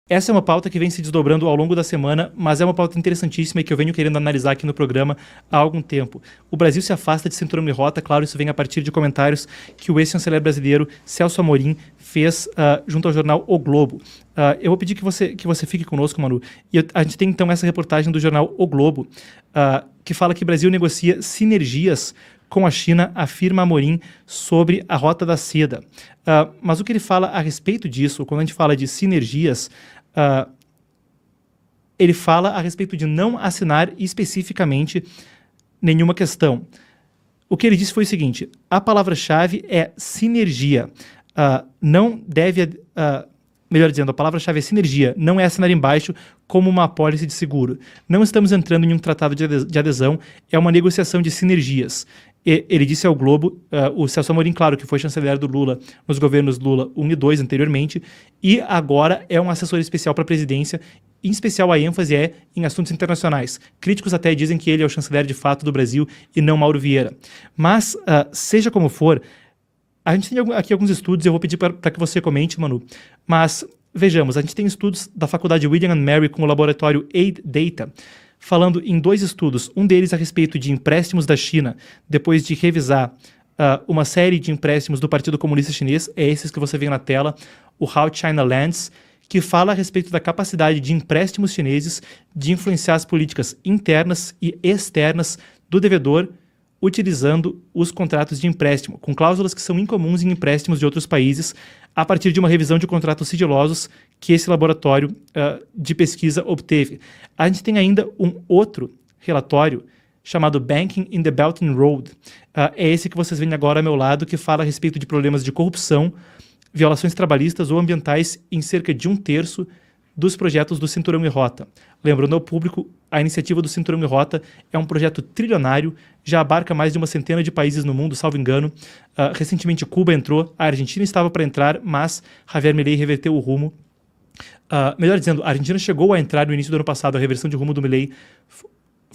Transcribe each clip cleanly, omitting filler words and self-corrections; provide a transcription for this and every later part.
Essa é uma pauta que vem se desdobrando ao longo da semana, mas é uma pauta interessantíssima e que eu venho querendo analisar aqui no programa há algum tempo. O Brasil se afasta de cinturão e rota, claro, isso vem a partir de comentários que o ex-chanceler brasileiro Celso Amorim fez junto ao jornal O Globo. Eu vou pedir que você fique conosco, Manu. E a gente tem então essa reportagem do jornal O Globo, que fala que o Brasil negocia sinergias com a China, afirma Amorim sobre a Rota da Seda. Mas o que ele fala a respeito disso, quando a gente fala de sinergias, ele fala a respeito de não assinar especificamente nenhuma questão. O que ele disse foi o seguinte: a palavra-chave é sinergia. Não deve... melhor dizendo, a palavra-chave é sinergia, não é assinar embaixo como uma apólice de seguro. Não estamos entrando em um tratado de adesão, é uma negociação de sinergias. Ele disse ao Globo, o Celso Amorim, claro, que foi chanceler do Lula nos governos Lula 1 e 2 anteriormente, e agora é um assessor especial para a presidência, em especial a ênfase é em assuntos internacionais. Críticos até dizem que ele é o chanceler de fato do Brasil e não Mauro Vieira. Mas, seja como for, a gente tem aqui alguns estudos, eu vou pedir para que você comente, Manu, mas vejamos, a gente tem estudos da Faculdade William & Mary com o laboratório Aid Data, falando em 2 estudos, um deles a respeito de empréstimos da China, depois de revisar uma série de empréstimos do Partido Comunista Chinês, é esses que você vê na tela, o How China Lends, que fala a respeito da capacidade de empréstimos chineses de influenciar as políticas internas e externas do devedor, utilizando os contratos de empréstimo, com cláusulas que são incomuns em empréstimos de outros países, a partir de uma revisão de contratos sigilosos que esse laboratório de pesquisa obteve. A gente tem ainda um outro relatório chamado Banking in the Belt and Road. É esse que vocês veem agora ao meu lado, que fala a respeito de problemas de corrupção, violações trabalhistas ou ambientais em cerca de 1/3 dos projetos do Cinturão e Rota. Lembrando ao público, a iniciativa do Cinturão e Rota é um projeto trilionário, já abarca mais de uma centena de países no mundo, salvo engano. Recentemente Cuba entrou, a Argentina estava para entrar, mas Javier Milei reverteu o rumo. Melhor dizendo, a Argentina chegou a entrar no início do ano passado, a reversão de rumo do Milei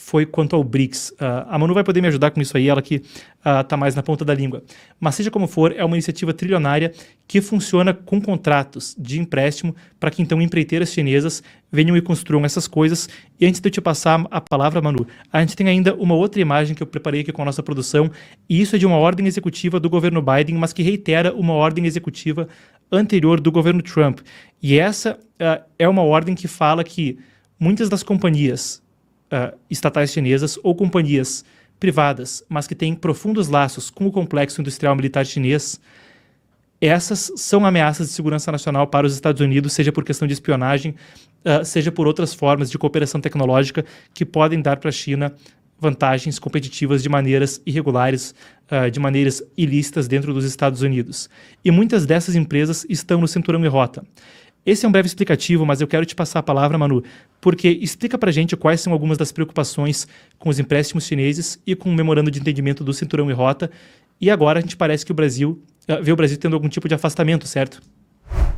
foi quanto ao BRICS. A Manu vai poder me ajudar com isso aí, ela que está mais na ponta da língua. Mas seja como for, é uma iniciativa trilionária que funciona com contratos de empréstimo para que então empreiteiras chinesas venham e construam essas coisas. E antes de eu te passar a palavra, Manu, a gente tem ainda uma outra imagem que eu preparei aqui com a nossa produção, e isso é de uma ordem executiva do governo Biden, mas que reitera uma ordem executiva anterior do governo Trump. E essa é uma ordem que fala que muitas das companhias estatais chinesas ou companhias privadas, mas que têm profundos laços com o complexo industrial militar chinês, essas são ameaças de segurança nacional para os Estados Unidos, seja por questão de espionagem, seja por outras formas de cooperação tecnológica que podem dar para a China vantagens competitivas de maneiras irregulares, de maneiras ilícitas dentro dos Estados Unidos. E muitas dessas empresas estão no Cinturão e Rota. Esse é um breve explicativo, mas eu quero te passar a palavra, Manu, porque explica pra gente quais são algumas das preocupações com os empréstimos chineses e com o memorando de entendimento do Cinturão e Rota. E agora a gente parece que vê o Brasil tendo algum tipo de afastamento, certo?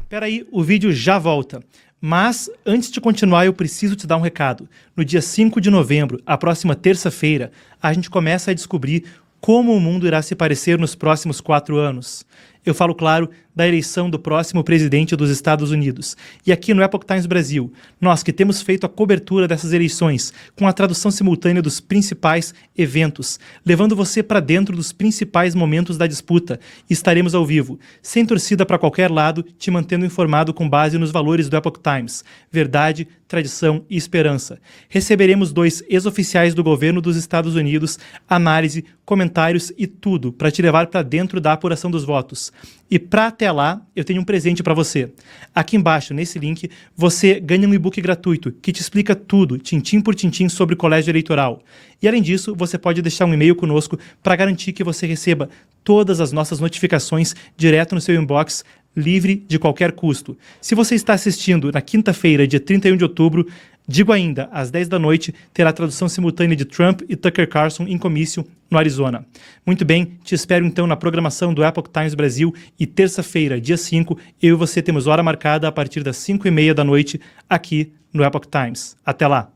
Peraí, o vídeo já volta. Mas, antes de continuar, eu preciso te dar um recado. No dia 5 de novembro, a próxima terça-feira, a gente começa a descobrir como o mundo irá se parecer nos próximos 4 anos. Eu falo, claro, da eleição do próximo presidente dos Estados Unidos. E aqui no Epoch Times Brasil, nós que temos feito a cobertura dessas eleições, com a tradução simultânea dos principais eventos, levando você para dentro dos principais momentos da disputa, estaremos ao vivo, sem torcida para qualquer lado, te mantendo informado com base nos valores do Epoch Times, verdade, tradição e esperança. Receberemos 2 ex-oficiais do governo dos Estados Unidos, análise, comentários e tudo para te levar para dentro da apuração dos votos. E para até lá, eu tenho um presente para você. Aqui embaixo, nesse link, você ganha um e-book gratuito que te explica tudo, tintim por tintim, sobre o colégio eleitoral. E além disso, você pode deixar um e-mail conosco para garantir que você receba todas as nossas notificações direto no seu inbox, livre de qualquer custo. Se você está assistindo na quinta-feira, dia 31 de outubro, digo ainda, às 10 da noite, terá a tradução simultânea de Trump e Tucker Carlson em comício no Arizona. Muito bem, te espero então na programação do Epoch Times Brasil e terça-feira, dia 5, eu e você temos hora marcada a partir das 5:30 da noite aqui no Epoch Times. Até lá!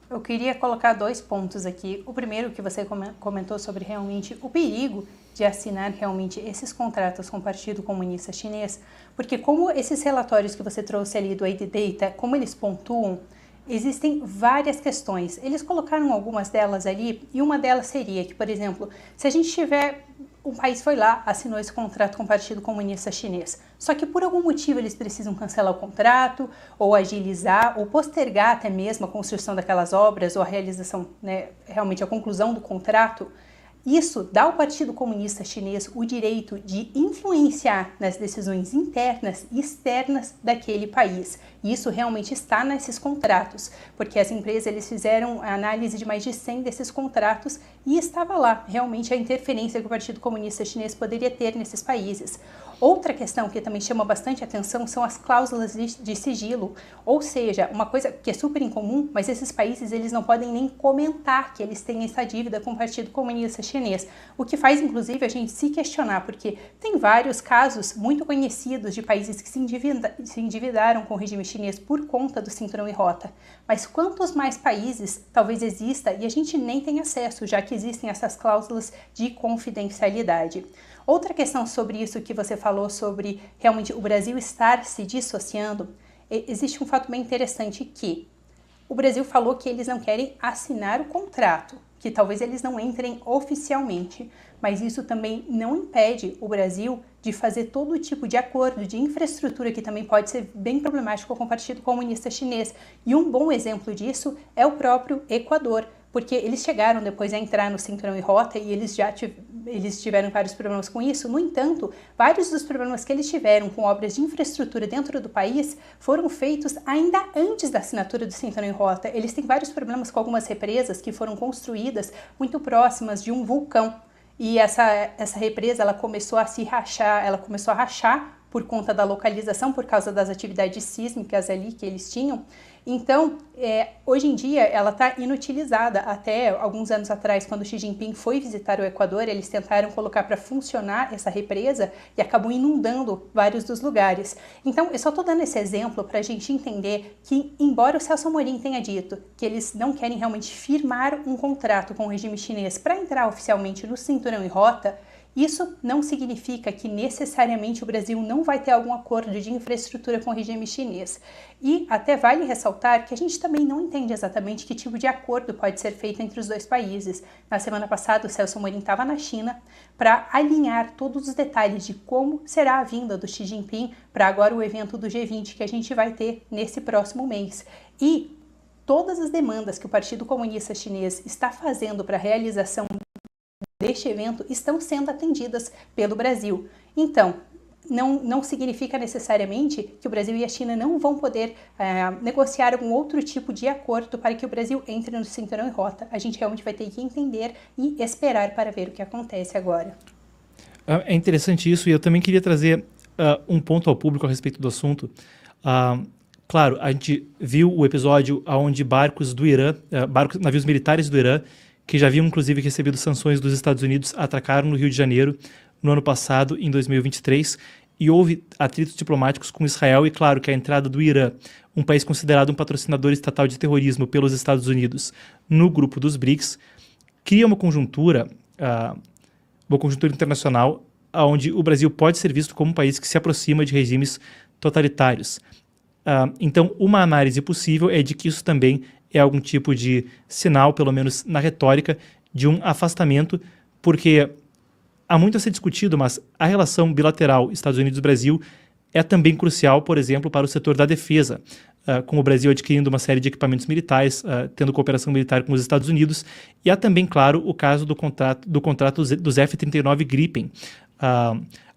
Eu queria colocar 2 pontos aqui. O primeiro, que você comentou sobre realmente o perigo de assinar realmente esses contratos com o Partido Comunista Chinês, porque como esses relatórios que você trouxe ali do ID Data, como eles pontuam, existem várias questões. Eles colocaram algumas delas ali, e uma delas seria que, por exemplo, se a gente tiver... Um país foi lá, assinou esse contrato com o Partido Comunista Chinês. Só que por algum motivo eles precisam cancelar o contrato, ou agilizar, ou postergar até mesmo a construção daquelas obras, ou a realização, né, realmente a conclusão do contrato. Isso dá ao Partido Comunista Chinês o direito de influenciar nas decisões internas e externas daquele país. E isso realmente está nesses contratos, porque as empresas eles fizeram a análise de mais de 100 desses contratos e estava lá realmente a interferência que o Partido Comunista Chinês poderia ter nesses países. Outra questão que também chama bastante atenção são as cláusulas de sigilo, ou seja, uma coisa que é super incomum, mas esses países eles não podem nem comentar que eles têm essa dívida com o Partido Comunista Chinês, o que faz inclusive a gente se questionar, porque tem vários casos muito conhecidos de países que se endividaram com o regime chinês por conta do cinturão e rota, mas quantos mais países talvez exista e a gente nem tem acesso, já que existem essas cláusulas de confidencialidade. Outra questão sobre isso que você falou, sobre realmente o Brasil estar se dissociando, existe um fato bem interessante que o Brasil falou que eles não querem assinar o contrato, que talvez eles não entrem oficialmente, mas isso também não impede o Brasil de fazer todo tipo de acordo de infraestrutura que também pode ser bem problemático com o Partido Comunista Chinês. E um bom exemplo disso é o próprio Equador, porque eles chegaram depois a entrar no cinturão e rota e eles tiveram vários problemas com isso. No entanto, vários dos problemas que eles tiveram com obras de infraestrutura dentro do país foram feitos ainda antes da assinatura do cinturão e rota. Eles têm vários problemas com algumas represas que foram construídas muito próximas de um vulcão. E essa represa ela começou a se rachar, ela começou a rachar por conta da localização, por causa das atividades sísmicas ali que eles tinham. Então, hoje em dia, ela está inutilizada. Até alguns anos atrás, quando Xi Jinping foi visitar o Equador, eles tentaram colocar para funcionar essa represa e acabou inundando vários dos lugares. Então, eu só estou dando esse exemplo para a gente entender que, embora o Celso Amorim tenha dito que eles não querem realmente firmar um contrato com o regime chinês para entrar oficialmente no cinturão e rota, isso não significa que necessariamente o Brasil não vai ter algum acordo de infraestrutura com o regime chinês. E até vale ressaltar que a gente também não entende exatamente que tipo de acordo pode ser feito entre os dois países. Na semana passada, o Celso Amorim estava na China para alinhar todos os detalhes de como será a vinda do Xi Jinping para agora o evento do G20 que a gente vai ter nesse próximo mês. E todas as demandas que o Partido Comunista Chinês está fazendo para a realização deste evento estão sendo atendidas pelo Brasil. Então, não significa necessariamente que o Brasil e a China não vão poder negociar algum outro tipo de acordo para que o Brasil entre no cinturão e rota. A gente realmente vai ter que entender e esperar para ver o que acontece agora. É interessante isso, e eu também queria trazer um ponto ao público a respeito do assunto. Claro, a gente viu o episódio onde barcos do Irã, navios militares do Irã, que já haviam inclusive recebido sanções dos Estados Unidos, atracaram no Rio de Janeiro no ano passado, em 2023, e houve atritos diplomáticos com Israel, e claro que a entrada do Irã, um país considerado um patrocinador estatal de terrorismo pelos Estados Unidos, no grupo dos BRICS, cria uma conjuntura internacional onde o Brasil pode ser visto como um país que se aproxima de regimes totalitários. Então, uma análise possível é de que isso também é algum tipo de sinal, pelo menos na retórica, de um afastamento, porque há muito a ser discutido, mas a relação bilateral Estados Unidos-Brasil é também crucial, por exemplo, para o setor da defesa, com o Brasil adquirindo uma série de equipamentos militares, tendo cooperação militar com os Estados Unidos, e há também, claro, o caso do contrato dos F-39 Gripen,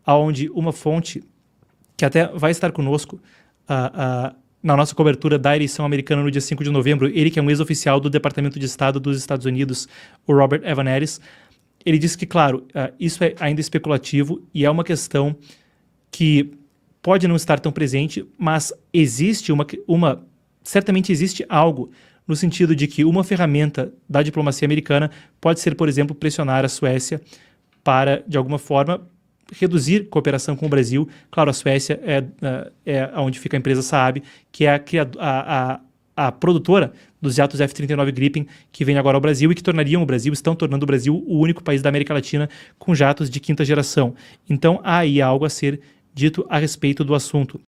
onde uma fonte que até vai estar conosco na nossa cobertura da eleição americana no dia 5 de novembro, ele que é um ex-oficial do Departamento de Estado dos Estados Unidos, o Robert Evans, ele disse que, claro, isso é ainda especulativo e é uma questão que pode não estar tão presente, mas existe certamente existe algo no sentido de que uma ferramenta da diplomacia americana pode ser, por exemplo, pressionar a Suécia para, de alguma forma, reduzir cooperação com o Brasil. Claro, a Suécia é onde fica a empresa Saab, que é a produtora dos jatos F-39 Gripen que vem agora ao Brasil e que estão tornando o Brasil o único país da América Latina com jatos de quinta geração. Então há aí algo a ser dito a respeito do assunto.